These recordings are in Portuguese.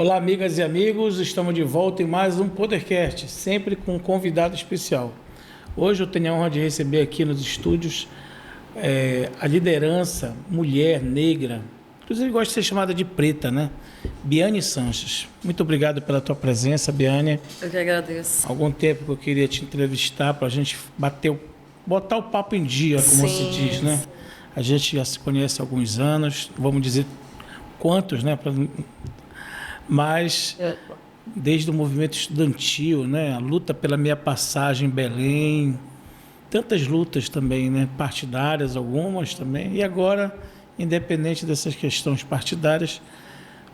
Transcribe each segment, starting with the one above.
Olá, amigas e amigos, estamos de volta em mais um podcast, sempre com um convidado especial. Hoje eu tenho a honra de receber aqui nos estúdios a liderança mulher negra, inclusive gosta de ser chamada de preta, né? Biane Sanches. Muito obrigado pela tua presença, Biane. Eu que agradeço. Há algum tempo que eu queria te entrevistar para a gente botar o papo em dia, como se diz, né? A gente já se conhece há alguns anos, vamos dizer quantos, né? Mas desde o movimento estudantil, né? A luta pela minha passagem em Belém, tantas lutas também, né? Partidárias, algumas também, e agora, independente dessas questões partidárias,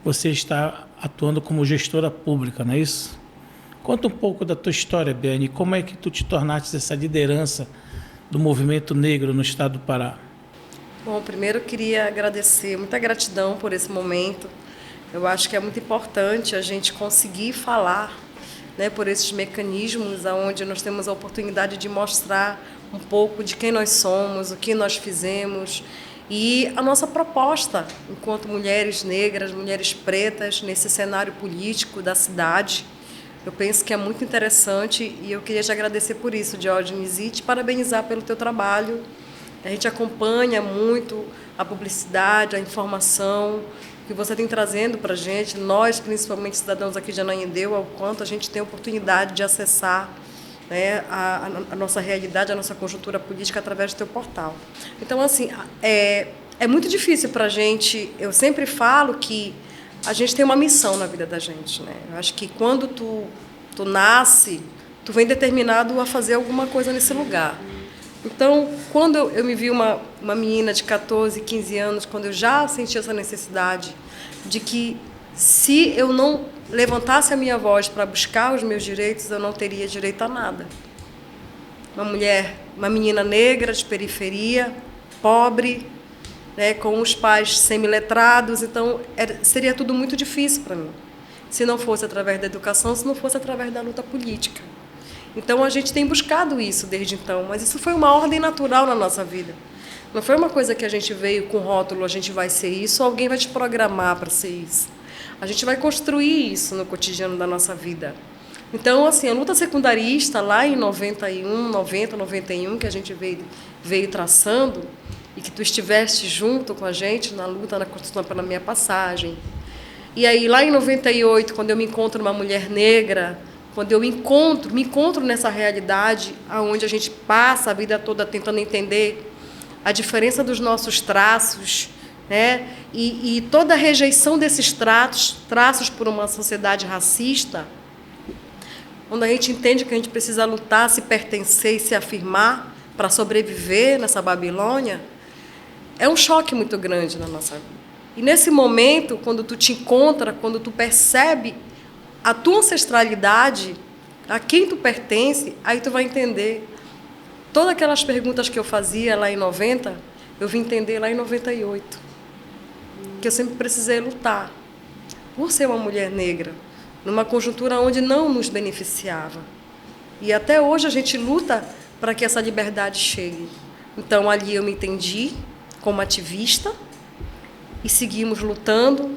você está atuando como gestora pública, não é isso? Conta um pouco da tua história, Biane, como é que tu te tornaste essa liderança do movimento negro no estado do Pará? Bom, primeiro eu queria agradecer, muita gratidão por esse momento. Eu acho que é muito importante a gente conseguir falar, né, por esses mecanismos onde nós temos a oportunidade de mostrar um pouco de quem nós somos, o que nós fizemos e a nossa proposta enquanto mulheres negras, mulheres pretas, nesse cenário político da cidade. Eu penso que é muito interessante e eu queria te agradecer por isso, Diógenes, e te parabenizar pelo teu trabalho. A gente acompanha muito a publicidade, a informação que você tem trazendo para a gente, nós, principalmente cidadãos aqui de Ananindeua, o quanto a gente tem oportunidade de acessar, né, a nossa realidade, a nossa conjuntura política através do teu portal. Então, assim, é muito difícil para a gente, eu sempre falo que a gente tem uma missão na vida da gente, né? Eu acho que quando tu nasce, tu vem determinado a fazer alguma coisa nesse lugar. Então, quando eu me vi uma menina de 14, 15 anos, quando eu já senti essa necessidade de que se eu não levantasse a minha voz para buscar os meus direitos, eu não teria direito a nada. Uma mulher, uma menina negra de periferia, pobre, né, com os pais semiletrados, então seria tudo muito difícil para mim, se não fosse através da educação, se não fosse através da luta política. Então, a gente tem buscado isso desde então, mas isso foi uma ordem natural na nossa vida. Não foi uma coisa que a gente veio com rótulo, a gente vai ser isso, ou alguém vai te programar para ser isso. A gente vai construir isso no cotidiano da nossa vida. Então, assim, a luta secundarista, lá em 91, que a gente veio traçando, e que tu estiveste junto com a gente na luta, na construção pela minha passagem. E aí, lá em 98, quando eu me encontro uma mulher negra, quando eu me encontro nessa realidade onde a gente passa a vida toda tentando entender a diferença dos nossos traços, né? E toda a rejeição desses traços por uma sociedade racista, quando a gente entende que a gente precisa lutar, se pertencer e se afirmar para sobreviver nessa Babilônia, é um choque muito grande na nossa vida. E nesse momento, quando tu te encontra, quando tu percebe a tua ancestralidade, a quem tu pertence, aí tu vai entender. Todas aquelas perguntas que eu fazia lá em 90, eu vim entender lá em 98. Que eu sempre precisei lutar por ser uma mulher negra, numa conjuntura onde não nos beneficiava. E até hoje a gente luta para que essa liberdade chegue. Então, ali eu me entendi como ativista e seguimos lutando,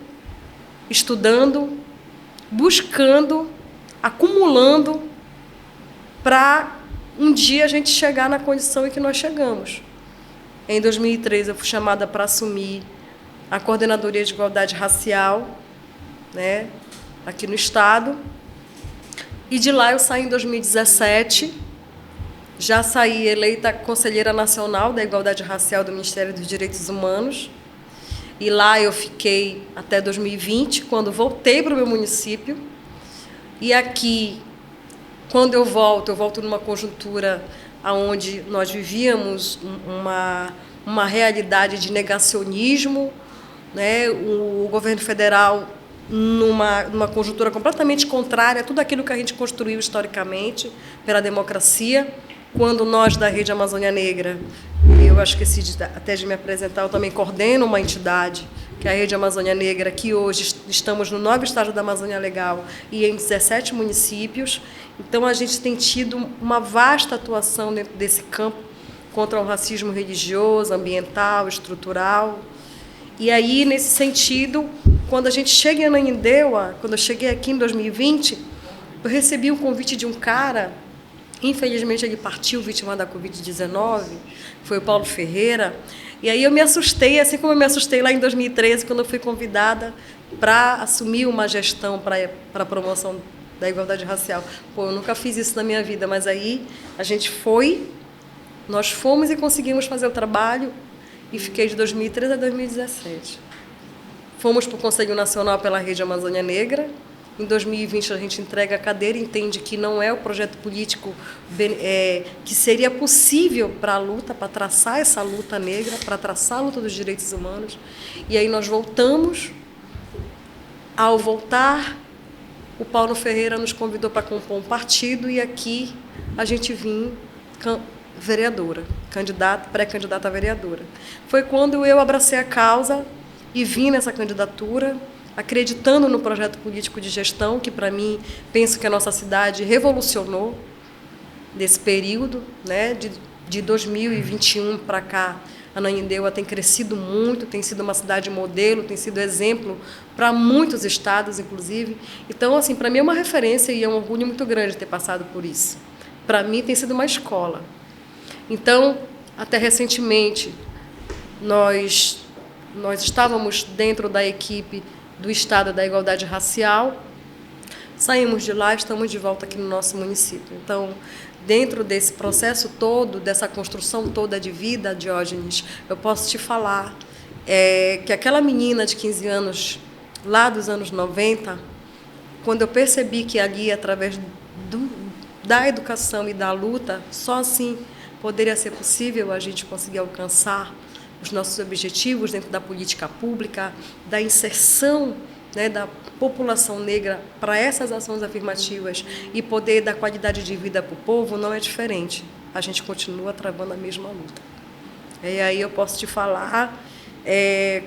estudando, buscando, acumulando para um dia a gente chegar na condição em que nós chegamos. Em 2003 eu fui chamada para assumir a Coordenadoria de Igualdade Racial, né, aqui no Estado. E de lá eu saí em 2017, já saí eleita Conselheira Nacional da Igualdade Racial do Ministério dos Direitos Humanos. E lá eu fiquei até 2020, quando voltei para o meu município. E aqui, quando eu volto numa conjuntura onde nós vivíamos uma realidade de negacionismo, né? O governo federal numa conjuntura completamente contrária a tudo aquilo que a gente construiu historicamente pela democracia. Quando nós, da Rede Amazônia Negra, eu acho que até de me apresentar, eu também coordeno uma entidade, que é a Rede Amazônia Negra, que hoje estamos no 9º estágio da Amazônia Legal e em 17 municípios. Então, a gente tem tido uma vasta atuação dentro desse campo contra o racismo religioso, ambiental, estrutural. E aí, nesse sentido, quando a gente chega em Ananindeua, quando eu cheguei aqui em 2020, eu recebi um convite de um cara, infelizmente ele partiu vítima da Covid-19, foi o Paulo Ferreira, e aí eu me assustei, assim como eu me assustei lá em 2013, quando eu fui convidada para assumir uma gestão para a promoção da igualdade racial. Pô, eu nunca fiz isso na minha vida, mas aí nós fomos e conseguimos fazer o trabalho e fiquei de 2013 a 2017. Fomos para o Conselho Nacional pela Rede Amazônia Negra. Em 2020 a gente entrega a cadeira e entende que não é o projeto político que seria possível para a luta, para traçar essa luta negra, para traçar a luta dos direitos humanos. E aí nós voltamos. Ao voltar, o Paulo Ferreira nos convidou para compor um partido e aqui a gente vinha vereadora, pré-candidata a vereadora. Foi quando eu abracei a causa e vim nessa candidatura, acreditando no projeto político de gestão, que, para mim, penso que a nossa cidade revolucionou nesse período, né, de 2021 para cá. Ananindeua tem crescido muito, tem sido uma cidade modelo, tem sido exemplo para muitos estados, inclusive. Então, assim, para mim é uma referência e é um orgulho muito grande ter passado por isso. Para mim tem sido uma escola. Então, até recentemente, nós estávamos dentro da equipe do Estado da Igualdade Racial, saímos de lá e estamos de volta aqui no nosso município. Então, dentro desse processo todo, dessa construção toda de vida, Diógenes, eu posso te falar que aquela menina de 15 anos, lá dos anos 90, quando eu percebi que ali, através da educação e da luta, só assim poderia ser possível a gente conseguir alcançar os nossos objetivos dentro da política pública, da inserção, né, da população negra para essas ações afirmativas e poder dar qualidade de vida para o povo, não é diferente. A gente continua travando a mesma luta. E aí eu posso te falar,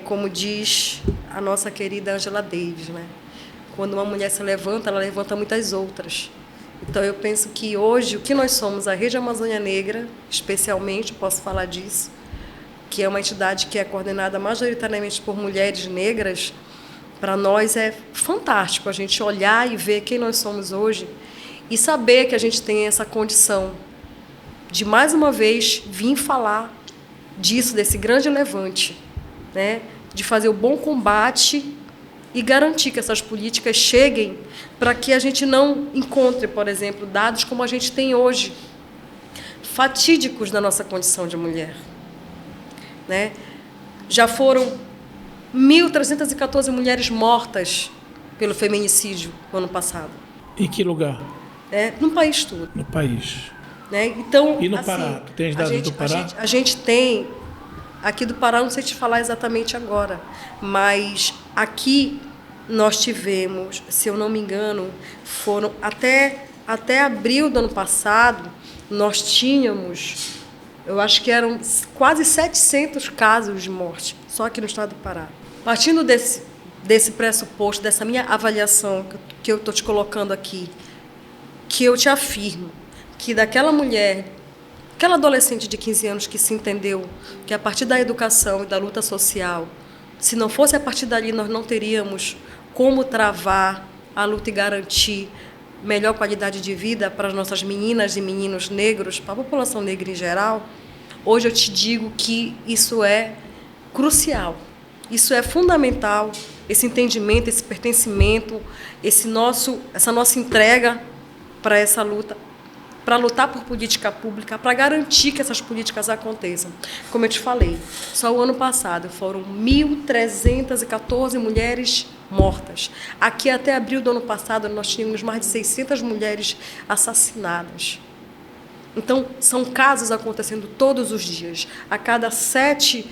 como diz a nossa querida Angela Davis, né? Quando uma mulher se levanta, ela levanta muitas outras. Então, eu penso que hoje, o que nós somos, a Rede Amazônia Negra, especialmente, posso falar disso, que é uma entidade que é coordenada majoritariamente por mulheres negras, para nós é fantástico a gente olhar e ver quem nós somos hoje e saber que a gente tem essa condição de, mais uma vez, vir falar disso, desse grande levante, né? De fazer o bom combate e garantir que essas políticas cheguem para que a gente não encontre, por exemplo, dados como a gente tem hoje, fatídicos na nossa condição de mulher. Né? Já foram 1.314 mulheres mortas pelo feminicídio no ano passado. Em que lugar? No país todo. No país. Né? Então, e no assim, Pará? Tu tens dados do Pará? A gente tem, aqui do Pará, não sei te falar exatamente agora, mas aqui nós tivemos, se eu não me engano, foram até abril do ano passado, nós tínhamos, eu acho que eram quase 700 casos de morte, só aqui no estado do Pará. Partindo desse pressuposto, dessa minha avaliação que eu estou te colocando aqui, que eu te afirmo que daquela mulher, aquela adolescente de 15 anos que se entendeu que a partir da educação e da luta social, se não fosse a partir dali, nós não teríamos como travar a luta e garantir melhor qualidade de vida para as nossas meninas e meninos negros, para a população negra em geral. Hoje eu te digo que isso é crucial, isso é fundamental, esse entendimento, esse pertencimento, essa nossa entrega para essa luta, para lutar por política pública, para garantir que essas políticas aconteçam. Como eu te falei, só o ano passado foram 1.314 mulheres mortas. Aqui, até abril do ano passado, nós tínhamos mais de 600 mulheres assassinadas. Então, são casos acontecendo todos os dias. A cada 7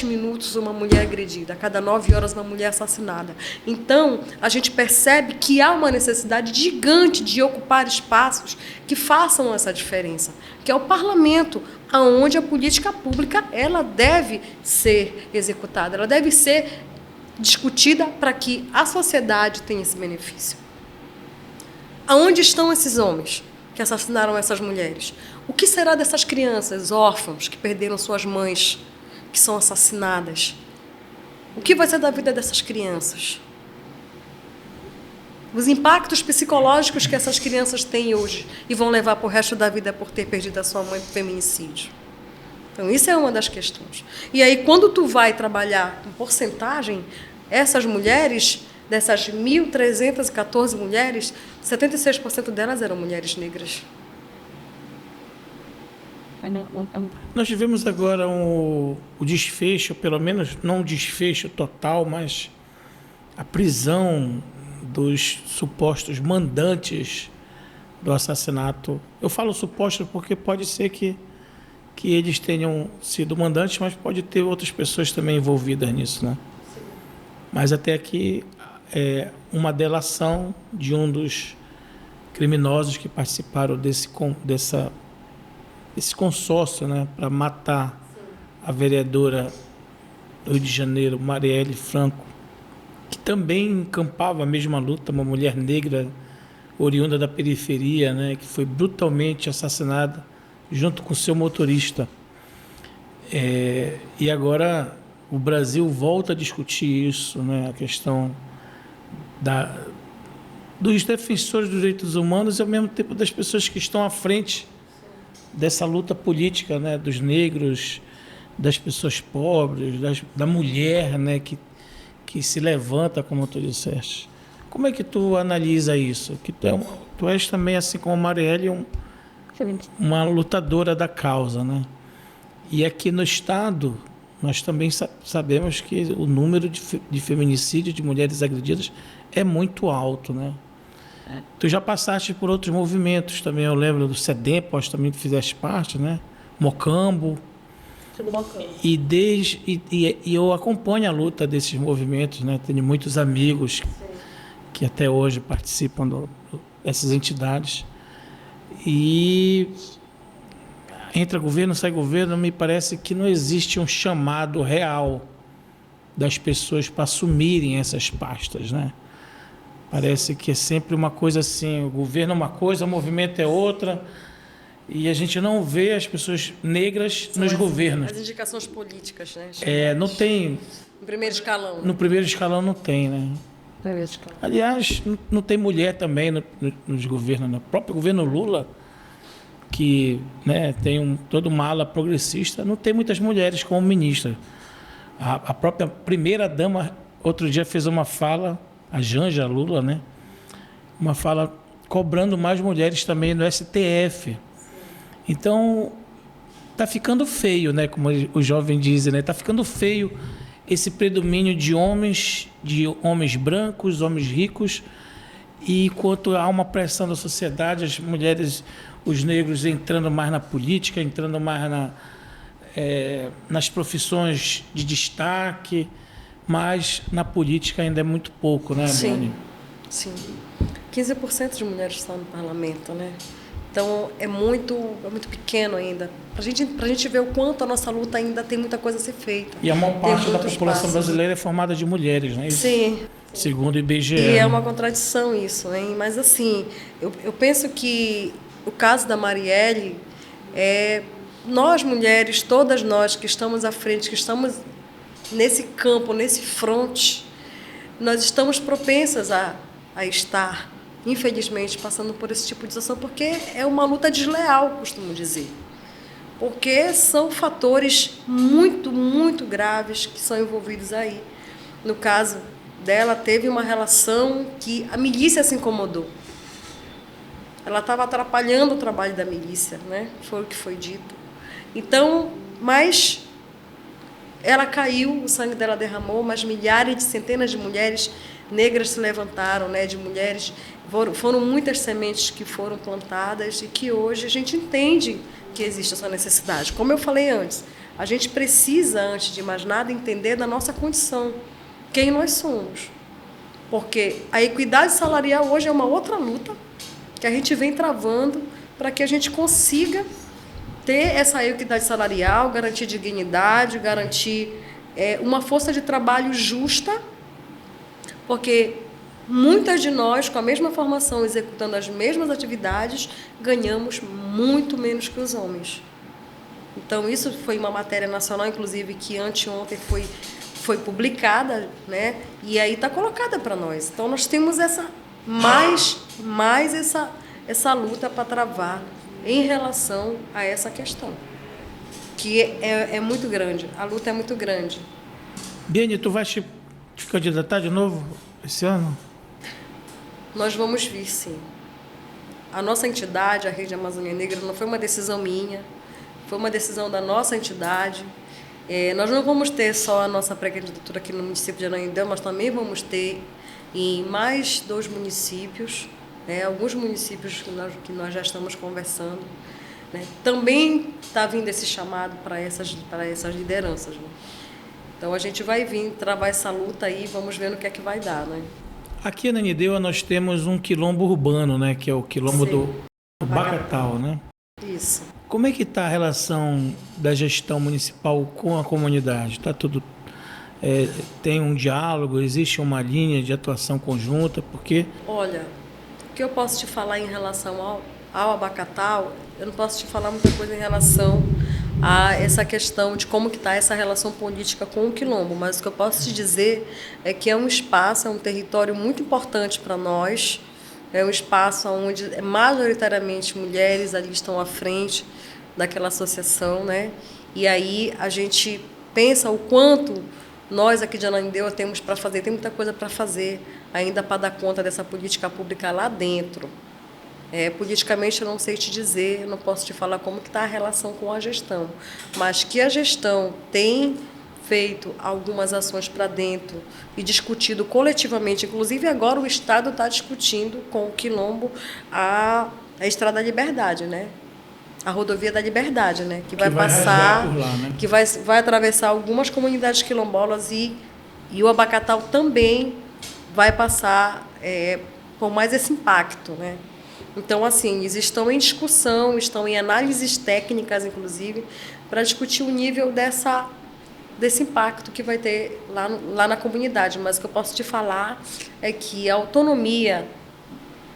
minutos, uma mulher agredida. A cada 9 horas, uma mulher assassinada. Então, a gente percebe que há uma necessidade gigante de ocupar espaços que façam essa diferença, que é o parlamento, onde a política pública ela deve ser executada, ela deve ser discutida para que a sociedade tenha esse benefício. Aonde estão esses homens que assassinaram essas mulheres? O que será dessas crianças órfãos que perderam suas mães, que são assassinadas? O que vai ser da vida dessas crianças? Os impactos psicológicos que essas crianças têm hoje e vão levar para o resto da vida por ter perdido a sua mãe por feminicídio. Então, isso é uma das questões. E aí, quando tu vai trabalhar com porcentagem, essas mulheres, dessas 1.314 mulheres, 76% delas eram mulheres negras. Nós tivemos agora o desfecho, pelo menos não o desfecho total, mas a prisão dos supostos mandantes do assassinato. Eu falo supostos porque pode ser que eles tenham sido mandantes, mas pode ter outras pessoas também envolvidas nisso, né? Mas até aqui é uma delação de um dos criminosos que participaram desse consórcio, né, para matar a vereadora do Rio de Janeiro, Marielle Franco, que também encampava a mesma luta, uma mulher negra oriunda da periferia, né, que foi brutalmente assassinada junto com seu motorista. E agora o Brasil volta a discutir isso, né, a questão dos defensores dos direitos humanos e, ao mesmo tempo, das pessoas que estão à frente dessa luta política, né, dos negros, das pessoas pobres, da mulher, né, que se levanta, como tu disseste. Como é que tu analisa isso? Que tu és também, assim como a Marielle, uma lutadora da causa, né? E aqui no Estado, nós também sabemos que o número de feminicídios de mulheres agredidas é muito alto, né? Tu já passaste por outros movimentos também, eu lembro do SEDEMPOS, também tu fizeste parte, né? Mocambo. E eu acompanho a luta desses movimentos, né? Tenho muitos amigos que até hoje participam dessas entidades. E entra governo, sai governo, me parece que não existe um chamado real das pessoas para assumirem essas pastas, né? Parece que é sempre uma coisa assim, o governo é uma coisa, o movimento é outra, e a gente não vê as pessoas negras nos governos. As indicações políticas, né? Não tem... No primeiro escalão. No primeiro escalão não tem, né? Aliás, não tem mulher também nos governos. No próprio governo Lula, que, né, tem toda uma ala progressista, não tem muitas mulheres como ministra. A própria primeira-dama, outro dia, fez uma fala, a Janja Lula, né? Uma fala cobrando mais mulheres também no STF. Então, está ficando feio, né? Como os jovens dizem, né? Está ficando feio esse predomínio de homens brancos, homens ricos, e enquanto há uma pressão da sociedade, as mulheres, os negros entrando mais na política, entrando mais nas profissões de destaque, mas na política ainda é muito pouco, né, Boni? Sim. 15% de mulheres estão no parlamento, né? Então, é muito pequeno ainda. Para a gente ver o quanto a nossa luta ainda tem muita coisa a ser feita. E a maior parte da população brasileira é formada de mulheres, né? Sim. Segundo o IBGE. E é uma contradição isso, né? Mas, assim, eu penso que o caso da Marielle, nós mulheres, todas nós que estamos à frente, que estamos nesse campo, nesse fronte, nós estamos propensas a estar, infelizmente, passando por esse tipo de situação, porque é uma luta desleal, costumo dizer. Porque são fatores muito, muito graves que são envolvidos aí. No caso dela, teve uma relação que a milícia se incomodou. Ela estava atrapalhando o trabalho da milícia, né? Foi o que foi dito. Então, mas ela caiu, o sangue dela derramou, mas milhares de centenas de mulheres negras se levantaram, né? De mulheres, foram muitas sementes que foram plantadas e que hoje a gente entende que existe essa necessidade. Como eu falei antes, a gente precisa, antes de mais nada, entender da nossa condição, quem nós somos. Porque a equidade salarial hoje é uma outra luta que a gente vem travando para que a gente consiga ter essa equidade salarial, garantir dignidade, garantir uma força de trabalho justa, porque muitas de nós, com a mesma formação, executando as mesmas atividades, ganhamos muito menos que os homens. Então, isso foi uma matéria nacional, inclusive, que anteontem foi publicada, né? E aí está colocada para nós. Então nós temos mais essa luta para travar em relação a essa questão, que é muito grande. A luta é muito grande. Biane, tu vais te candidatar de novo esse ano? Nós vamos vir, sim. A nossa entidade, a Rede Amazônia Negra, não foi uma decisão minha, foi uma decisão da nossa entidade. Nós não vamos ter só a nossa pré-candidatura aqui no município de Ananindeua, mas também vamos ter em mais 2 municípios, né, alguns municípios que nós já estamos conversando. Né. Também está vindo esse chamado para essas lideranças. Né. Então a gente vai vir travar essa luta aí, vamos ver no que é que vai dar. Né. Aqui em Ananindeua nós temos um quilombo urbano, né, que é o quilombo do Bacatau, né? Isso. Como é que está a relação da gestão municipal com a comunidade? Está tudo... tem um diálogo, existe uma linha de atuação conjunta, porque... Olha, o que eu posso te falar em relação ao Abacatau, eu não posso te falar muita coisa em relação a essa questão de como que está essa relação política com o quilombo, mas o que eu posso te dizer é que é um espaço, é um território muito importante para nós, é um espaço onde majoritariamente mulheres ali estão à frente daquela associação, né? E aí a gente pensa o quanto nós aqui de Ananindeua temos para fazer, tem muita coisa para fazer ainda para dar conta dessa política pública lá dentro. Politicamente eu não sei te dizer, eu não posso te falar como que está a relação com a gestão, mas que a gestão tem feito algumas ações para dentro e discutido coletivamente, inclusive agora o Estado está discutindo com o quilombo a Estrada da Liberdade, né? A rodovia da Liberdade, né? Que vai passar, por lá, né? que vai atravessar algumas comunidades quilombolas e o Abacatau também vai passar por mais esse impacto, né? Então, assim, eles estão em discussão, estão em análises técnicas, inclusive, para discutir o nível desse impacto que vai ter lá na comunidade. Mas o que eu posso te falar é que a autonomia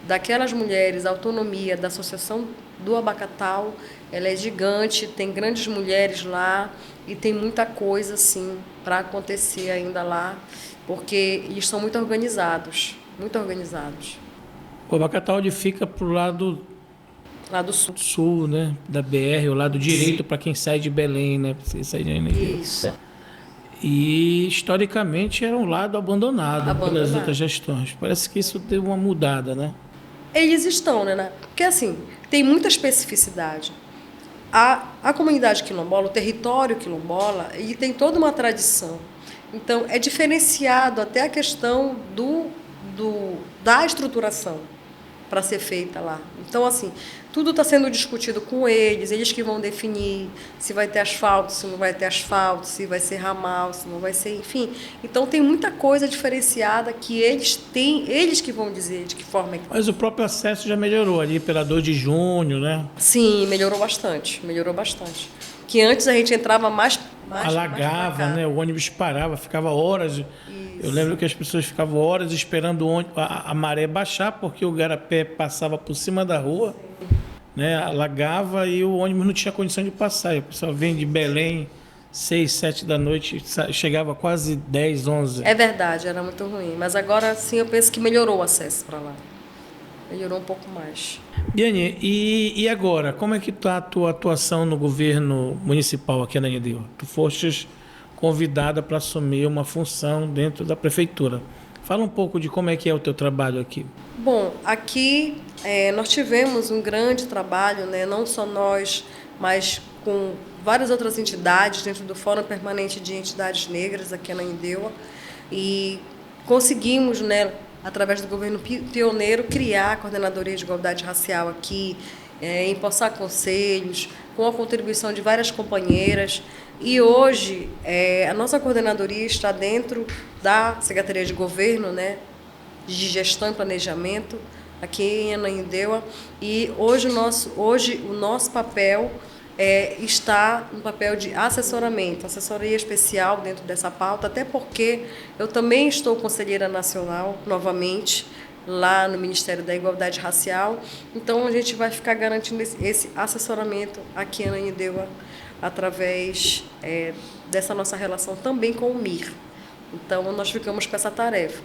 daquelas mulheres, a autonomia da Associação do Abacatau, ela é gigante, tem grandes mulheres lá e tem muita coisa, assim, para acontecer ainda lá, porque eles são muito organizados, muito organizados. O Abacatau ele fica para o lado do sul. Sul, né? Da BR, o lado direito para quem sai de Belém, né? Você sai de Ananindeua. Isso. E historicamente era um lado abandonado pelas outras gestões. Parece que isso deu uma mudada, né? Eles estão, né? Porque assim, tem muita especificidade. A comunidade quilombola, o território quilombola, ele tem toda uma tradição. Então, é diferenciado até a questão da estruturação para ser feita lá. Então, assim, tudo está sendo discutido com eles que vão definir se vai ter asfalto, se não vai ter asfalto, se vai ser ramal, se não vai ser, enfim. Então, tem muita coisa diferenciada que eles que vão dizer de que forma é que... Mas o próprio acesso já melhorou ali pela 2 de junho, né? Sim, melhorou bastante. Que antes a gente entrava mais alagava, né? O ônibus parava, ficava horas. Isso. Eu lembro que as pessoas ficavam horas esperando a maré baixar, porque o garapé passava por cima da rua, né? Alagava e o ônibus não tinha condição de passar. E o pessoal vem de Belém 6, 7 da noite, chegava quase 10, 11. É verdade, era muito ruim. Mas agora sim eu penso que melhorou o acesso para lá. Melhorou um pouco mais. Biane, e agora? Como é que está a tua atuação no governo municipal aqui na Ananindeua? Tu fostes convidada para assumir uma função dentro da prefeitura. Fala um pouco de como é que é o teu trabalho aqui. Bom, aqui nós tivemos um grande trabalho, né? Não só nós, mas com várias outras entidades dentro do Fórum Permanente de Entidades Negras aqui na Ananindeua e conseguimos, né, através do governo pioneiro, criar a Coordenadoria de Igualdade Racial aqui, empossar conselhos, com a contribuição de várias companheiras. E hoje, a nossa coordenadoria está dentro da Secretaria de Governo, né, de Gestão e Planejamento, aqui em Ananindeua. E hoje o nosso papel está no papel de assessoramento, assessoria especial dentro dessa pauta, até porque eu também estou conselheira nacional, novamente, lá no Ministério da Igualdade Racial. Então, a gente vai ficar garantindo esse assessoramento aqui em Ananindeua, através dessa nossa relação também com o MIR. Então, nós ficamos com essa tarefa.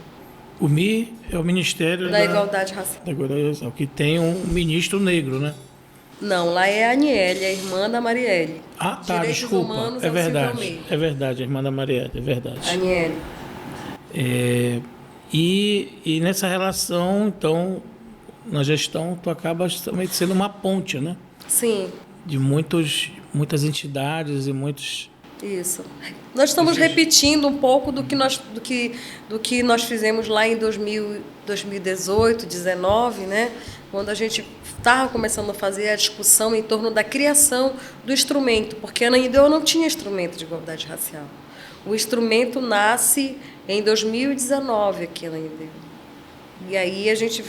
O MI é o Ministério Da Igualdade Racial. Da Igualdade Racial, que tem um ministro negro, né? Não, lá é a Aniele, a irmã da Marielle. Ah, tá, Direitos desculpa. Humanos É é o Silvio verdade. Almeida. É verdade, a irmã da Marielle, é verdade. Aniele. E nessa relação, então, na gestão, tu acabas também sendo uma ponte, né? Sim, De muitas entidades e muitos... isso. Nós estamos repetindo um pouco do que nós fizemos lá em 2018, 2019, né? Quando a gente estava começando a fazer a discussão em torno da criação do instrumento, porque Ananindeua não tinha instrumento de igualdade racial. O instrumento nasce em 2019 aqui em Ananindeua. E aí a gente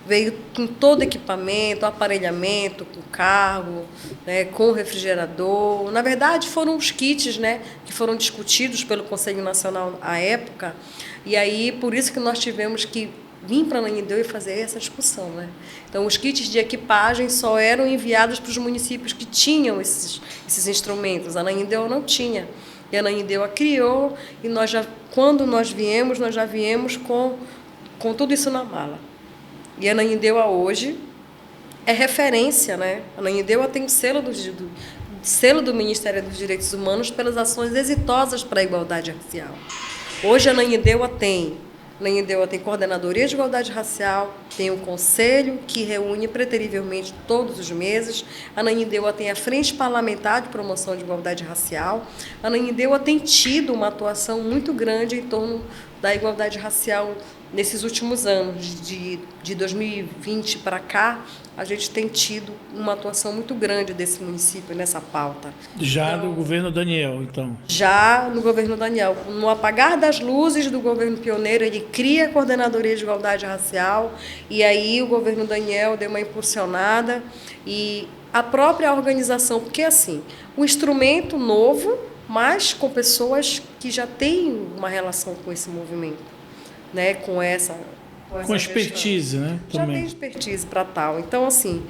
veio com todo equipamento, aparelhamento, com carro, né, com refrigerador. Na verdade, foram os kits, né, que foram discutidos pelo Conselho Nacional à época. E aí, por isso que nós tivemos que vir para Ananindeua e fazer essa discussão, né? Então, os kits de equipagem só eram enviados para os municípios que tinham esses instrumentos. A Ananindeua não tinha. E a Ananindeua criou, e quando nós já viemos com tudo isso na mala. E a Ananindeua hoje é referência, né? A Ananindeua tem o selo do Ministério dos Direitos Humanos pelas ações exitosas para a igualdade racial. Hoje a Ananindeua tem coordenadoria de igualdade racial, tem um conselho que reúne preterivelmente todos os meses. A Ananindeua tem a Frente Parlamentar de Promoção de Igualdade Racial. A Ananindeua tem tido uma atuação muito grande em torno da igualdade racial nesses últimos anos. De 2020 para cá, a gente tem tido uma atuação muito grande desse município nessa pauta. Já do governo Daniel, então. Já no governo Daniel. No apagar das luzes do governo pioneiro, ele cria a Coordenadoria de Igualdade Racial, e aí o governo Daniel deu uma impulsionada, e a própria organização, porque assim, um instrumento novo, mas com pessoas que já têm uma relação com esse movimento, né? Com expertise, né? Já Também. tem expertise para tal. Então, assim,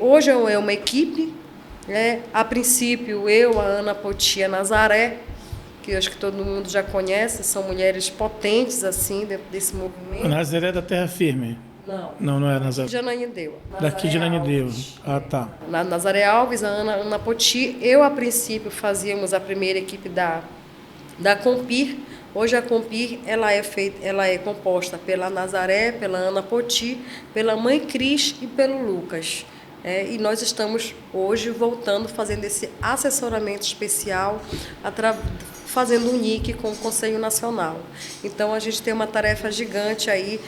hoje é uma equipe, né? A princípio, eu, a Ana Poti e a Nazaré, que eu acho que todo mundo já conhece, são mulheres potentes, assim, dentro desse movimento. A Nazaré da Terra Firme? Não. Não é a Nazaré. De Ananindeua. Daqui de Ananindeua. Ah, tá. Nazaré Alves, a Ana Poti. Eu, a princípio, fazíamos a primeira equipe da Compir. Hoje a Compir ela é composta pela Nazaré, pela Ana Poti, pela Mãe Cris e pelo Lucas. E nós estamos hoje voltando, fazendo esse assessoramento especial, fazendo um NIC com o Conselho Nacional. Então, a gente tem uma tarefa gigante aí.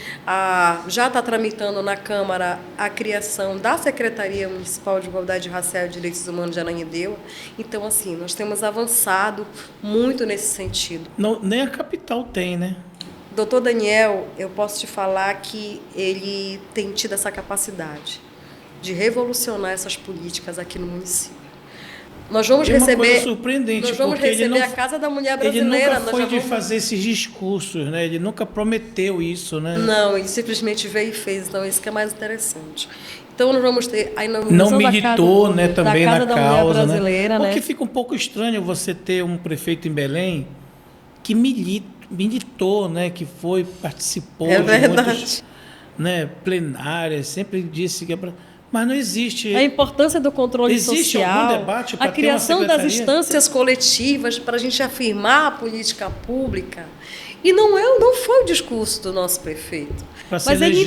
Já está tramitando na Câmara a criação da Secretaria Municipal de Igualdade Racial e Direitos Humanos de Ananindeua. Então, assim, nós temos avançado muito nesse sentido. Não, nem a capital tem, né? Doutor Daniel, eu posso te falar que ele tem tido essa capacidade de revolucionar essas políticas aqui no município. Nós vamos receber. É uma coisa surpreendente, nós vamos porque receber a Casa da Mulher Brasileira. Ele nunca foi de fazer esses discursos, né? Ele nunca prometeu isso, né? Não, ele simplesmente veio e fez. Então, isso que é mais interessante. Então, nós vamos ter a não militou, né, também na causa, né? Porque fica um pouco estranho você ter um prefeito em Belém que militou, né? Que participou de muitas, né, plenárias, sempre disse que é para... Mas não existe. A importância do controle existe social, algum debate para a criação ter uma das instâncias coletivas para a gente afirmar a política pública. E não foi o discurso do nosso prefeito. Mas ele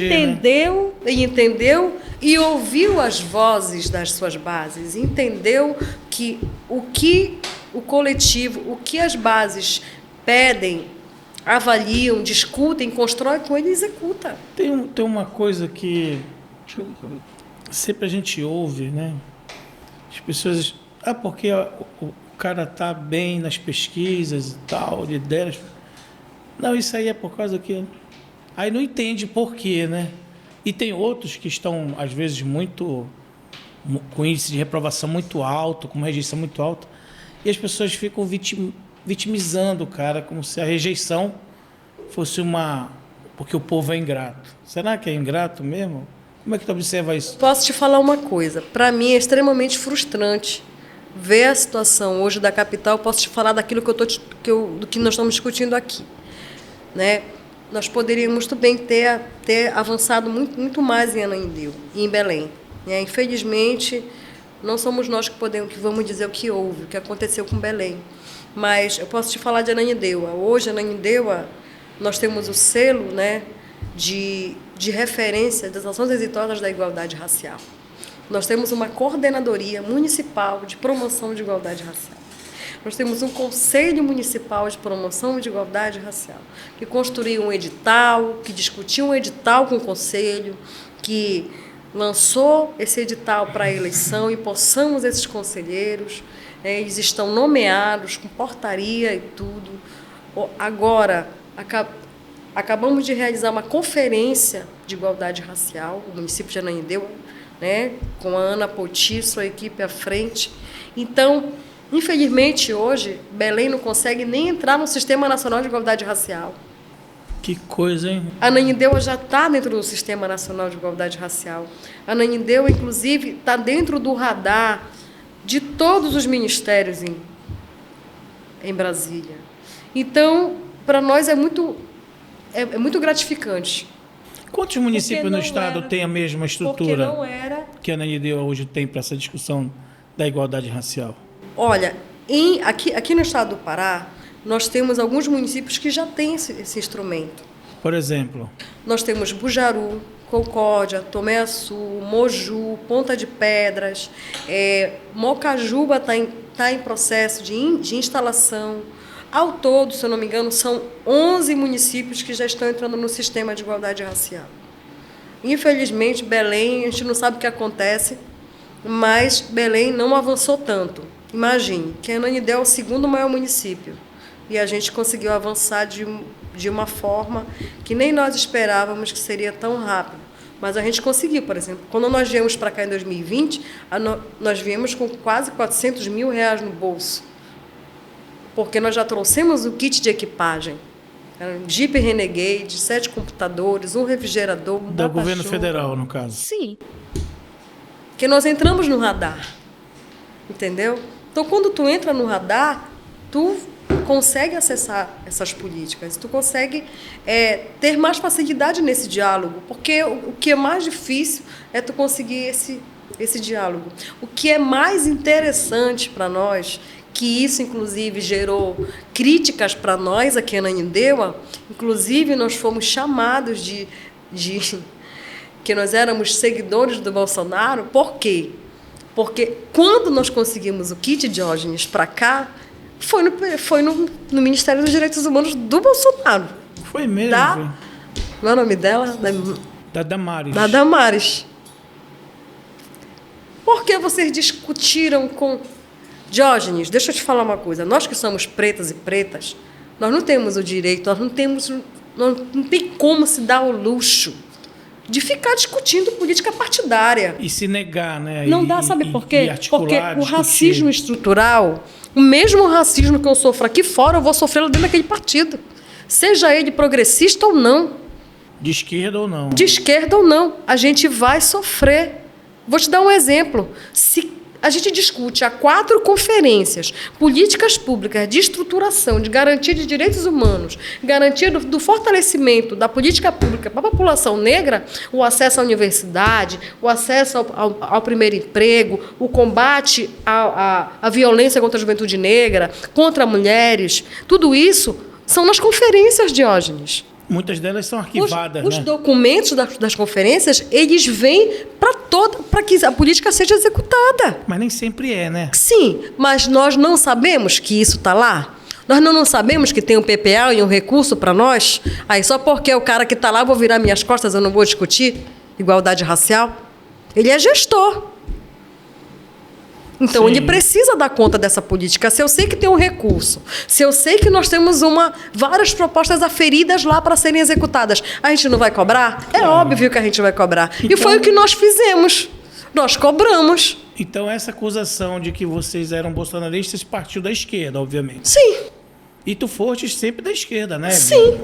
entendeu e ouviu as vozes das suas bases, entendeu que o coletivo, o que as bases pedem, avaliam, discutem, constroem com ele e executa. Tem uma coisa que sempre a gente ouve, né? As pessoas... porque o cara está bem nas pesquisas e tal, de ideias. Não, isso aí é por causa que... Aí não entende por quê, né? E tem outros que estão, às vezes, com índice de reprovação muito alto, com uma rejeição muito alta, e as pessoas ficam vitimizando o cara, como se a rejeição fosse porque o povo é ingrato. Será que é ingrato mesmo? Como é que tu observa isso? Posso te falar uma coisa. Para mim é extremamente frustrante vê a situação hoje da capital, eu posso te falar daquilo do que nós estamos discutindo aqui, né? Nós poderíamos muito bem ter avançado muito mais em Ananindeua e em Belém, né? Infelizmente, não somos nós que vamos dizer o que houve, o que aconteceu com Belém. Mas eu posso te falar de Ananindeua. Hoje, Ananindeua, nós temos o selo, né, de referência das ações exitosas da igualdade racial. Nós temos uma coordenadoria municipal de promoção de igualdade racial. Nós temos um Conselho Municipal de Promoção de Igualdade Racial, que construiu um edital, que discutiu um edital com o Conselho, que lançou esse edital para a eleição e possamos esses conselheiros. Eles estão nomeados com portaria e tudo. Agora, acabamos de realizar uma conferência de igualdade racial, no município de Ananindeua, né, com a Ana Poti e sua equipe à frente. Então, infelizmente, hoje, Belém não consegue nem entrar no Sistema Nacional de Igualdade Racial. Que coisa, hein? Ananindeua já está dentro do Sistema Nacional de Igualdade Racial. Ananindeua, inclusive, está dentro do radar de todos os ministérios em Brasília. Então, para nós é muito gratificante. Quantos municípios no estado têm a mesma estrutura Porque não era. que a Ananindeua hoje tem para essa discussão da igualdade racial? Olha, aqui no estado do Pará, nós temos alguns municípios que já têm esse instrumento. Por exemplo? Nós temos Bujaru, Concórdia, Tomé Açu, Moju, Ponta de Pedras, Mocajuba está em processo de instalação. Ao todo, se eu não me engano, são 11 municípios que já estão entrando no sistema de igualdade racial. Infelizmente, Belém, a gente não sabe o que acontece, mas Belém não avançou tanto. Imagine que Ananindeua é o segundo maior município e a gente conseguiu avançar de uma forma que nem nós esperávamos que seria tão rápido. Mas a gente conseguiu, por exemplo. Quando nós viemos para cá em 2020, nós viemos com quase R$400 mil no bolso, porque nós já trouxemos o kit de equipagem. Era um Jeep Renegade, 7 computadores, um refrigerador. Do governo federal, no caso. Sim. Porque nós entramos no radar. Entendeu? Então, quando tu entra no radar, tu consegue acessar essas políticas, tu consegue ter mais facilidade nesse diálogo, porque o que é mais difícil é tu conseguir esse diálogo. O que é mais interessante para nós, que isso, inclusive, gerou críticas para nós aqui em Ananindeua, inclusive nós fomos chamados de que nós éramos seguidores do Bolsonaro. Por quê? Porque quando nós conseguimos o kit Diógenes para cá, foi no Ministério dos Direitos Humanos do Bolsonaro. Foi mesmo? Qual é o nome dela? Da Damares. Da Damares. Por que vocês discutiram com Diógenes? Deixa eu te falar uma coisa. Nós que somos pretas e pretas, nós não temos o direito, não tem como se dar o luxo de ficar discutindo política partidária. E se negar, né? Não dá, sabe por quê? Porque o discutir. racismo estrutural, o mesmo racismo que eu sofro aqui fora, eu vou sofrer lá dentro daquele partido. Seja ele progressista ou não. De esquerda ou não. De esquerda ou não. A gente vai sofrer. Vou te dar um exemplo. Se a gente discute há 4 conferências, políticas públicas de estruturação, de garantia de direitos humanos, garantia do fortalecimento da política pública para a população negra, o acesso à universidade, o acesso ao primeiro emprego, o combate à violência contra a juventude negra, contra mulheres, tudo isso são nas conferências, Diógenes. Muitas delas são arquivadas, os documentos das conferências, eles vêm para que a política seja executada. Mas nem sempre é, né? Sim, mas nós não sabemos que isso está lá? Nós não sabemos que tem um PPA e um recurso para nós? Aí só porque é o cara que está lá, eu vou virar minhas costas, eu não vou discutir igualdade racial? Ele é gestor. Então, ele precisa dar conta dessa política. Se eu sei que tem um recurso, se eu sei que nós temos várias propostas aferidas lá para serem executadas, a gente não vai cobrar? É óbvio que a gente vai cobrar. Então, e foi o que nós fizemos. Nós cobramos. Então, essa acusação de que vocês eram bolsonaristas partiu da esquerda, obviamente. Sim. E tu foste sempre da esquerda, né? Sim.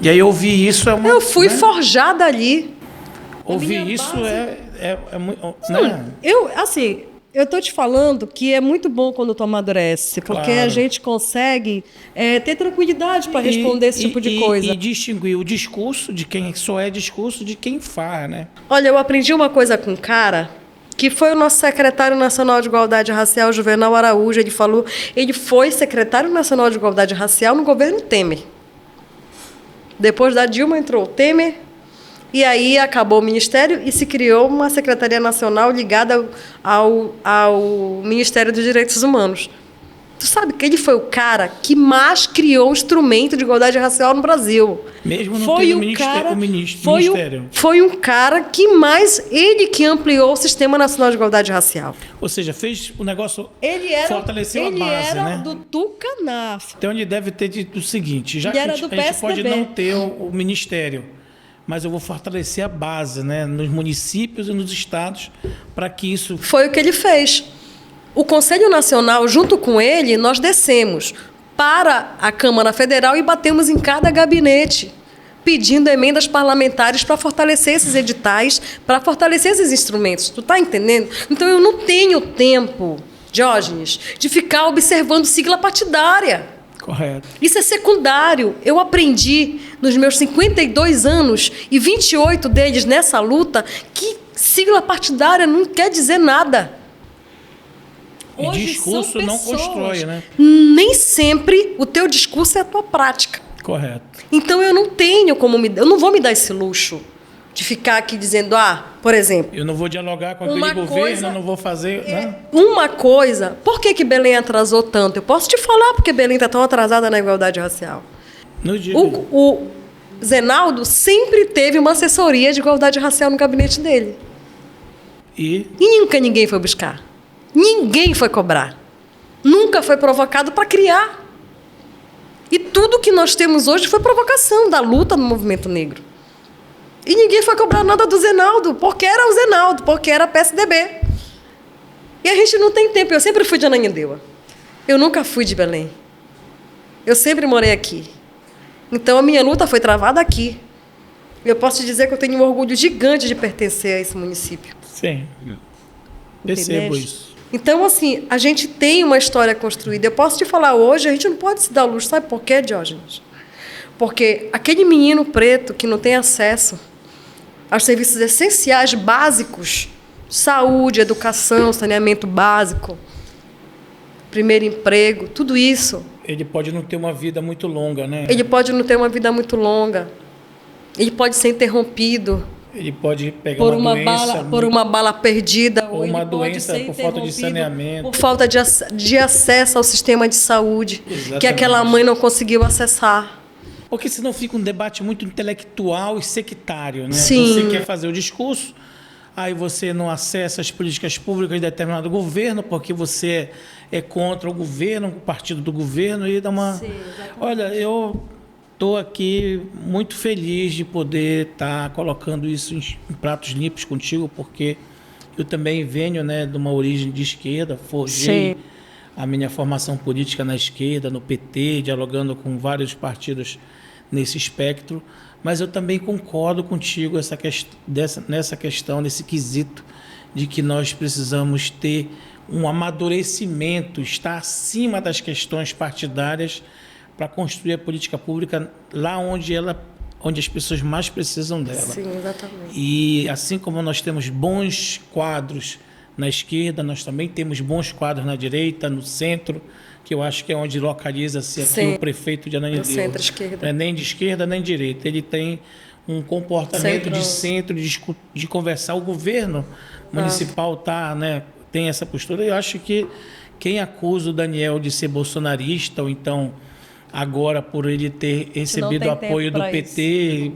E aí, ouvir isso é uma... Eu fui forjada ali. Ouvir isso base... é muito... Sim, né? eu, assim... Eu estou te falando que é muito bom quando tu amadurece, porque Claro. a gente consegue ter tranquilidade para responder esse tipo de coisa. E distinguir o discurso de quem só é discurso de quem faz, né? Olha, eu aprendi uma coisa com um cara que foi o nosso secretário nacional de Igualdade Racial, Juvenal Araújo. Ele foi secretário nacional de Igualdade Racial no governo Temer. Depois da Dilma entrou o Temer, e aí acabou o ministério e se criou uma Secretaria Nacional ligada ao Ministério dos Direitos Humanos. Tu sabe que ele foi o cara que mais criou um instrumento de igualdade racial no Brasil. Mesmo não tendo o ministério. Foi um cara que mais... Ele que ampliou o Sistema Nacional de Igualdade Racial. Ou seja, fez o negócio... Fortaleceu a base, né? Ele era do Tucanaf. Então ele deve ter dito o seguinte, já Ele que era a do gente pode PSDB. não ter o ministério, mas eu vou fortalecer a base, né, nos municípios e nos estados, para que isso... Foi o que ele fez. O Conselho Nacional, junto com ele, nós descemos para a Câmara Federal e batemos em cada gabinete, pedindo emendas parlamentares para fortalecer esses editais, para fortalecer esses instrumentos. Tu está entendendo? Então, eu não tenho tempo, Diógenes, de ficar observando sigla partidária. Correto. Isso é secundário. Eu aprendi nos meus 52 anos e 28 deles nessa luta que sigla partidária não quer dizer nada. E Hoje discurso são não pessoas. constrói, né? Nem sempre o teu discurso é a tua prática. Correto. Então eu não tenho como eu não vou me dar esse luxo de ficar aqui dizendo, por exemplo, Eu não vou dialogar com aquele governo, eu não vou fazer... né? uma coisa, por que Belém atrasou tanto? Eu posso te falar porque Belém está tão atrasada na igualdade racial. No dia O Zenaldo sempre teve uma assessoria de igualdade racial no gabinete dele. E E nunca ninguém foi buscar. Ninguém foi cobrar. Nunca foi provocado para criar. E tudo que nós temos hoje foi provocação da luta no movimento negro. E ninguém foi cobrar nada do Zenaldo, porque era o Zenaldo, porque era PSDB. E a gente não tem tempo. Eu sempre fui de Ananindeua. Eu nunca fui de Belém. Eu sempre morei aqui. Então, a minha luta foi travada aqui. Eu posso te dizer que eu tenho um orgulho gigante de pertencer a esse município. sim, percebo Entendeste? isso. Então, assim, a gente tem uma história construída. Eu posso te falar hoje, a gente não pode se dar luxo. Sabe por quê, Diógenes? Porque aquele menino preto que não tem acesso aos serviços essenciais básicos, saúde, educação, saneamento básico, primeiro emprego, tudo isso. Ele pode não ter uma vida muito longa, né? Ele pode não ter uma vida muito longa. Ele pode ser interrompido Ele pode pegar por uma uma doença... por uma bala perdida, ou ele uma pode doença ser por falta de interrompido saneamento. por falta de acesso ao sistema de saúde, Exatamente. que aquela mãe não conseguiu acessar. Porque senão fica um debate muito intelectual e sectário, né? Sim. Você quer fazer o discurso, aí você não acessa as políticas públicas de determinado governo, porque você é contra o governo, o partido do governo, e dá uma... Sim, exatamente. Olha, eu estou aqui muito feliz de poder estar colocando isso em pratos limpos contigo, porque eu também venho, né, de uma origem de esquerda, forjei Sim. a minha formação política na esquerda, no PT, dialogando com vários partidos nesse espectro, mas eu também concordo contigo nessa questão, nesse quesito de que nós precisamos ter um amadurecimento, estar acima das questões partidárias para construir a política pública lá onde as pessoas mais precisam dela. Sim, exatamente. E assim como nós temos bons quadros na esquerda, nós também temos bons quadros na direita, no centro, que eu acho que é onde localiza-se aqui Sim. o prefeito de Ananindeua. No centro-esquerda. Não é nem de esquerda nem de direita. Ele tem um comportamento de centro, de conversar. O governo municipal tem essa postura. Eu acho que quem acusa o Daniel de ser bolsonarista, ou então agora por ele ter recebido o apoio do PT,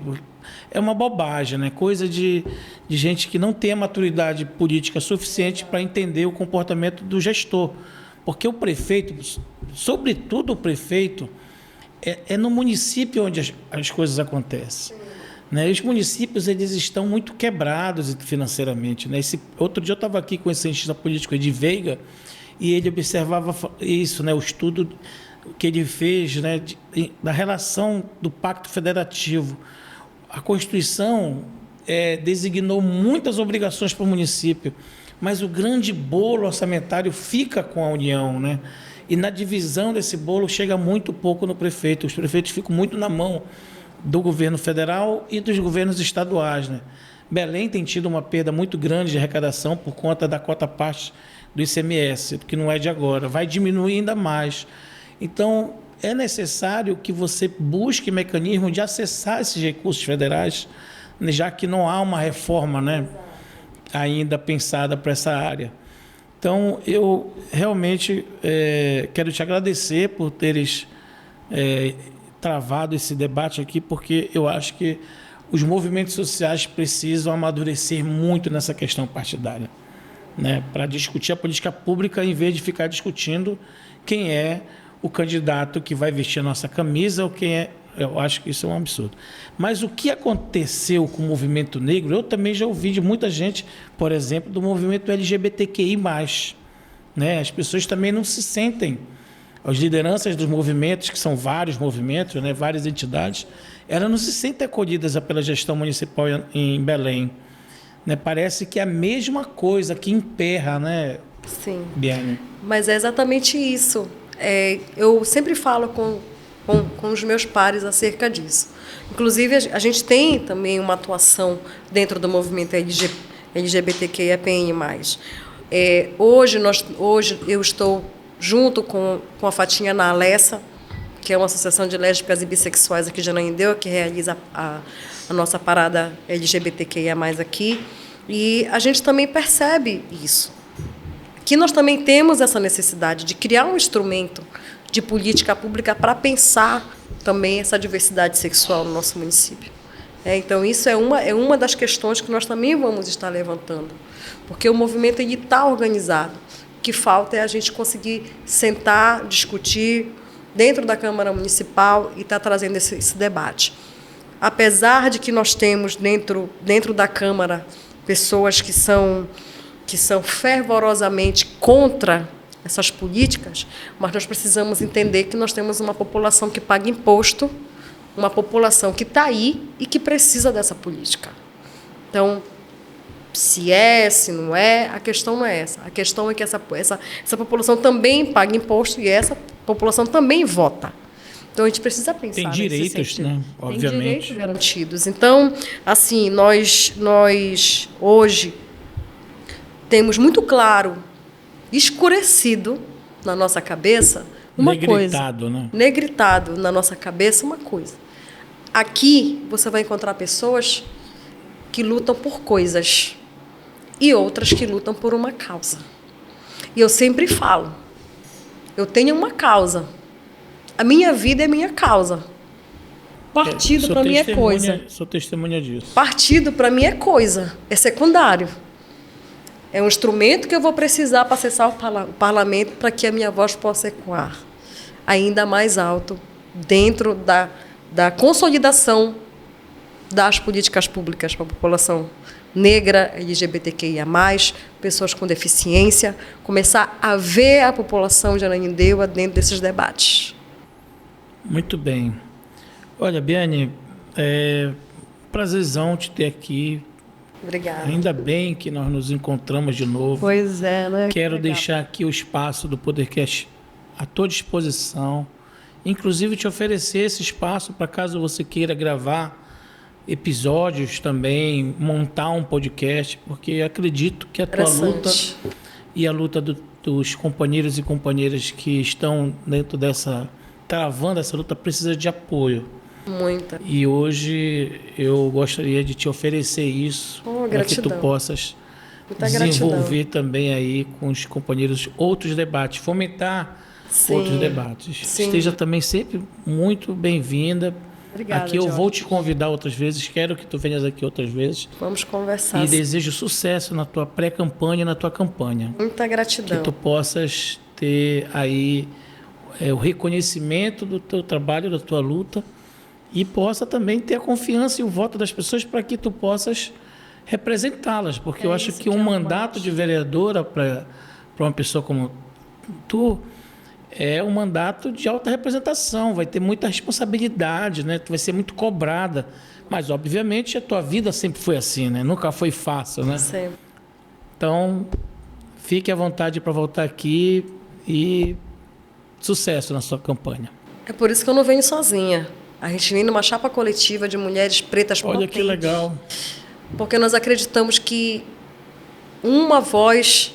é uma bobagem, né? Coisa de gente que não tem a maturidade política suficiente para entender o comportamento do gestor. Porque o prefeito, sobretudo o prefeito, é no município onde as coisas acontecem. Né? Os municípios eles estão muito quebrados financeiramente. Né? Outro dia eu estava aqui com esse cientista político de Veiga e ele observava isso, né? O estudo que ele fez, né? Da relação do Pacto Federativo. A Constituição designou muitas obrigações para o município. mas o grande bolo orçamentário fica com a União, né? E na divisão desse bolo chega muito pouco no prefeito. Os prefeitos ficam muito na mão do governo federal e dos governos estaduais, né? Belém tem tido uma perda muito grande de arrecadação por conta da cota parte do ICMS, que não é de agora, vai diminuir ainda mais. Então, é necessário que você busque mecanismo de acessar esses recursos federais, já que não há uma reforma, né, ainda pensada para essa área. Então, eu realmente quero te agradecer por teres travado esse debate aqui, porque eu acho que os movimentos sociais precisam amadurecer muito nessa questão partidária, né, para discutir a política pública, em vez de ficar discutindo quem é o candidato que vai vestir a nossa camisa ou quem é. Eu acho que isso é um absurdo. Mas o que aconteceu com o movimento negro, eu também já ouvi de muita gente, por exemplo, do movimento LGBTQI+. Né? As pessoas também não se sentem, as lideranças dos movimentos, que são vários movimentos, né, várias entidades, elas não se sentem acolhidas pela gestão municipal em Belém. Né? Parece que é a mesma coisa que emperra, né, Sim. Biane? Mas é exatamente isso. Eu sempre falo com os meus pares acerca disso. Inclusive, a gente tem também uma atuação dentro do movimento LGBTQIAPN+. Hoje eu estou junto com a Fatinha na Alessa, que é uma associação de lésbicas e bissexuais aqui de Ananindeua, que realiza a nossa parada LGBTQIA+, aqui. E a gente também percebe isso, que nós também temos essa necessidade de criar um instrumento de política pública para pensar também essa diversidade sexual no nosso município. Então, isso é uma das questões que nós também vamos estar levantando, porque o movimento está organizado. O que falta é a gente conseguir sentar, discutir dentro da Câmara Municipal e estar trazendo esse debate. Apesar de que nós temos dentro da Câmara pessoas que são fervorosamente contra essas políticas, mas nós precisamos entender que nós temos uma população que paga imposto, uma população que está aí e que precisa dessa política. Então, se não é, a questão não é essa. A questão é que essa população também paga imposto e essa população também vota. Então, a gente precisa pensar tem direitos, né? Obviamente. Tem direitos garantidos. Então, assim, nós hoje temos muito claro, escurecido na nossa cabeça uma negritado, coisa. Né? Negritado na nossa cabeça uma coisa. Aqui você vai encontrar pessoas que lutam por coisas e outras que lutam por uma causa. E eu sempre falo, eu tenho uma causa. A minha vida é minha causa. Partido para mim é coisa. Sou testemunha disso. Partido para mim é coisa, é secundário. É um instrumento que eu vou precisar para acessar o parlamento para que a minha voz possa ecoar ainda mais alto dentro da consolidação das políticas públicas para a população negra, LGBTQIA+, pessoas com deficiência, começar a ver a população de Ananindeua dentro desses debates. Muito bem. Olha, Biane, prazerzão te ter aqui. Obrigada. Ainda bem que nós nos encontramos de novo. Pois é, né? Quero deixar aqui o espaço do Podercast à tua disposição. Inclusive, te oferecer esse espaço para caso você queira gravar episódios também, montar um podcast, porque acredito que a tua luta e a luta dos companheiros e companheiras que estão dentro travando essa luta precisa de apoio. Muita. E hoje eu gostaria de te oferecer isso para que tu possas desenvolver também aí com os companheiros outros debates, fomentar outros debates. Sim. Esteja também sempre muito bem-vinda. Obrigada, aqui eu Jorge. vou te convidar outras vezes, quero que tu venhas aqui outras vezes. Vamos conversar. E desejo sucesso na tua pré-campanha e na tua campanha. Muita gratidão. Que tu possas ter aí o reconhecimento do teu trabalho, da tua luta, e possa também ter a confiança e o voto das pessoas para que tu possas representá-las, porque eu acho que um mandato de vereadora para uma pessoa como tu é um mandato de alta representação, vai ter muita responsabilidade, né? Tu vai ser muito cobrada, mas obviamente a tua vida sempre foi assim, né? Nunca foi fácil, né? Sempre. Então, fique à vontade para voltar aqui e sucesso na sua campanha. É por isso que eu não venho sozinha. A gente vem numa chapa coletiva de mulheres pretas Olha potentes. que legal. Porque nós acreditamos que uma voz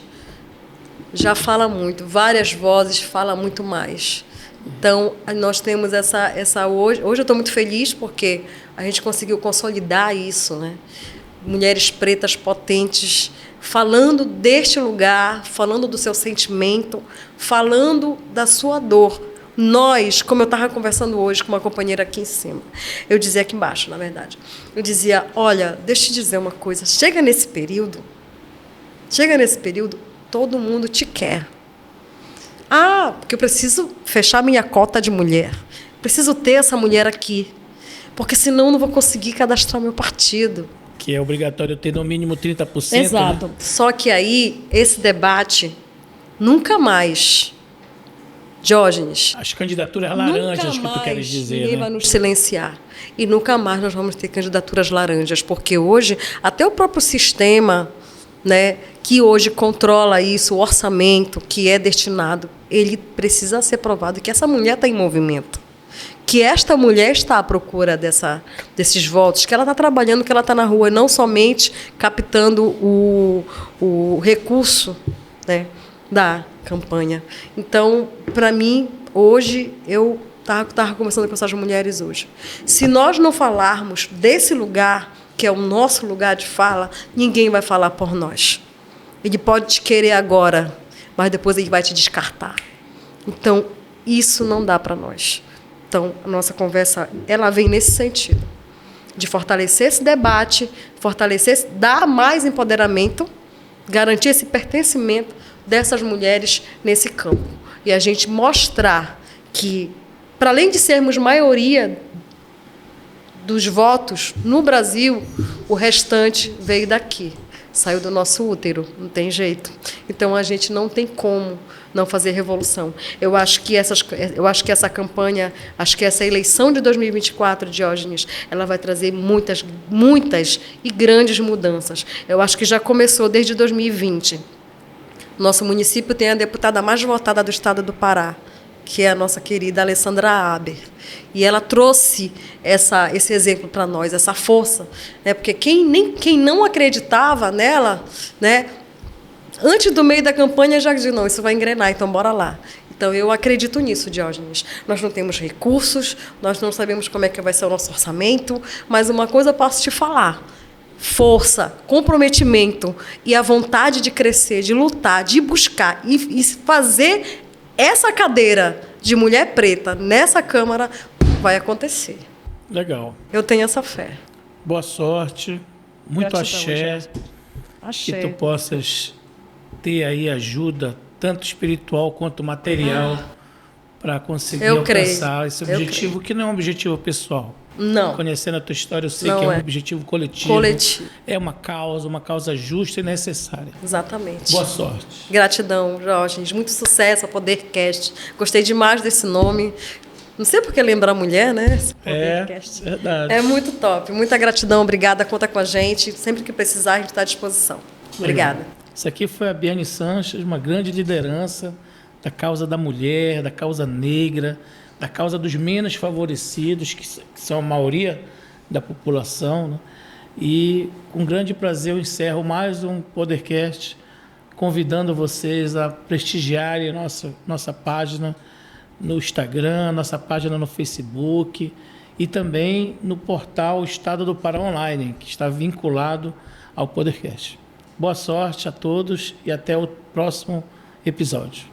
já fala muito, várias vozes falam muito mais. Então, nós temos essa hoje. Hoje eu estou muito feliz porque a gente conseguiu consolidar isso, né? Mulheres pretas potentes falando deste lugar, falando do seu sentimento, falando da sua dor. Nós, como eu estava conversando hoje com uma companheira aqui em cima, eu dizia aqui embaixo, na verdade, eu dizia, olha, deixa eu te dizer uma coisa, chega nesse período, todo mundo te quer. Ah, porque eu preciso fechar minha cota de mulher, preciso ter essa mulher aqui, porque senão eu não vou conseguir cadastrar meu partido. Que é obrigatório ter no mínimo 30%. Exato. Né? Só que aí, esse debate, nunca mais... Diógenes. As candidaturas laranjas que tu queres dizer, ninguém né? vai nos silenciar. E nunca mais nós vamos ter candidaturas laranjas, porque hoje, até o próprio sistema, né, que hoje controla isso, o orçamento que é destinado, ele precisa ser provado que essa mulher está em movimento. Que esta mulher está à procura desses votos, que ela está trabalhando, que ela está na rua, e não somente captando o recurso, né, da campanha. Então, para mim, hoje, eu estava conversando com essas mulheres hoje. Se nós não falarmos desse lugar, que é o nosso lugar de fala, ninguém vai falar por nós. Ele pode te querer agora, mas depois ele vai te descartar. Então, isso não dá para nós. Então, a nossa conversa, ela vem nesse sentido, de fortalecer esse debate, dar mais empoderamento, garantir esse pertencimento dessas mulheres nesse campo. E a gente mostrar que, para além de sermos maioria dos votos no Brasil, o restante veio daqui, saiu do nosso útero, não tem jeito. Então, a gente não tem como não fazer revolução. Eu acho que essa campanha, acho que essa eleição de 2024, Diógenes, ela vai trazer muitas e grandes mudanças. Eu acho que já começou desde 2020. Nosso município tem a deputada mais votada do estado do Pará, que é a nossa querida Alessandra Aber. E ela trouxe esse exemplo para nós, essa força, né? Porque quem não acreditava nela, né, antes do meio da campanha já dizia, não, isso vai engrenar, então bora lá. Então, eu acredito nisso, Diógenes. Nós não temos recursos, nós não sabemos como é que vai ser o nosso orçamento, mas uma coisa eu posso te falar. Força, comprometimento e a vontade de crescer, de lutar, de buscar e fazer essa cadeira de mulher preta nessa Câmara vai acontecer. Legal. Eu tenho essa fé. Boa sorte, muito axé, Axé. que tu possas ter aí ajuda, tanto espiritual quanto material, para conseguir alcançar esse objetivo, que não é um objetivo pessoal. Não. Conhecendo a tua história, eu sei Não que é um é. objetivo coletivo. É uma causa justa e necessária. Exatamente. Boa sorte. Gratidão, Diógenes. Muito sucesso ao Podercast. Gostei demais desse nome. Não sei por que lembrar mulher, né? Podercast. Verdade. É muito top. Muita gratidão. Obrigada. Conta com a gente. Sempre que precisar, a gente está à disposição. Obrigada. Isso aqui foi a Biane Sanches, uma grande liderança da causa da mulher, da causa negra, da causa dos menos favorecidos, que são a maioria da população, né? E com grande prazer eu encerro mais um Podercast, convidando vocês a prestigiarem nossa página no Instagram, nossa página no Facebook e também no portal Estado do Pará Online, que está vinculado ao Podercast. Boa sorte a todos e até o próximo episódio.